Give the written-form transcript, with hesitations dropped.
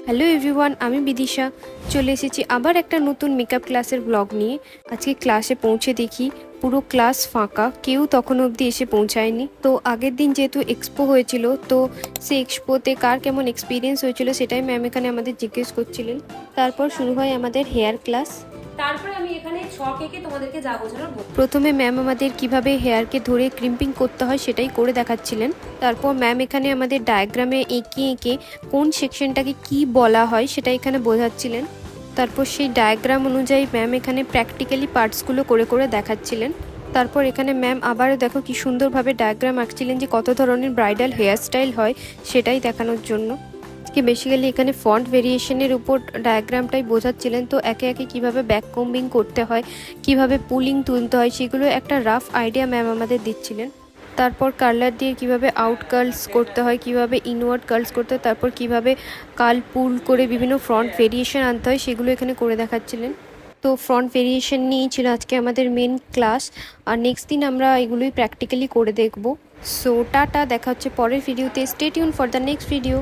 Hello everyone, আমি বিদিশা চলে এসেছি আবার একটা নতুন মেকআপ ক্লাসের ব্লগ নিয়ে। আজকে ক্লাসে পৌঁছে দেখি পুরো ক্লাস ফাঁকা, কেউ তখন অবধি এসে পৌঁছায়নি। তো আগের দিন যেহেতু এক্সপো হয়েছিল, তো সেই এক্সপোতে কার কেমন এক্সপিরিয়েন্স হয়েছিল সেটাই ম্যাম এখানে আমাদের জিজ্ঞেস করছিলেন। তারপর শুরু হয় আমাদের হেয়ার ক্লাস। তারপরে আমি এখানে ছক এঁকে তোমাদেরকে যা বোঝানোর বলবো। প্রথমে ম্যাম আমাদের কিভাবে হেয়ারকে ধরে ক্রিম্পিং করতে হয় সেটাই করে দেখাচ্ছিলেন। তারপর ম্যাম এখানে আমাদের ডায়াগ্রামে এঁকে এঁকে কোন সেকশনটাকে কি বলা হয় সেটা এখানে বোঝাচ্ছিলেন। তারপর সেই ডায়াগ্রাম অনুযায়ী ম্যাম এখানে প্র্যাকটিক্যালি পার্টসগুলো করে করে দেখাচ্ছিলেন। তারপর এখানে ম্যাম আবারও দেখো কি সুন্দরভাবে ডায়াগ্রাম আঁকছিলেন যে কত ধরনের ব্রাইডাল হেয়ারস্টাইল হয় সেটাই দেখানোর জন্য। বেসিক্যালি এখানে ফন্ট ভেরিয়েশনের উপর ডায়াগ্রামটাই বোঝাচ্ছিলেন। তো একে একে কিভাবে ব্যাক কম্বিং করতে হয়, কিভাবে পুলিং তুলতে হয়, সেগুলো একটা রাফ আইডিয়া ম্যাম আমাদের দিচ্ছিলেন। তারপর কার্লার দিয়ে কিভাবে আউট কার্লস করতে হয়, কিভাবে ইনওয়ার্ড কার্লস করতে হয়, তারপর কিভাবে কার্ল পুল করে বিভিন্ন ফ্রন্ট ভেরিয়েশন আনতে হয় সেগুলো এখানে করে দেখাচ্ছিলেন। তো ফ্রন্ট ভেরিয়েশন নিয়েই ছিল আজকে আমাদের মেন ক্লাস, আর নেক্সট দিন আমরা এগুলোই প্র্যাকটিক্যালি করে দেখব। সো টাটা, দেখা হচ্ছে পরের ভিডিওতে। Stay tune for the next video.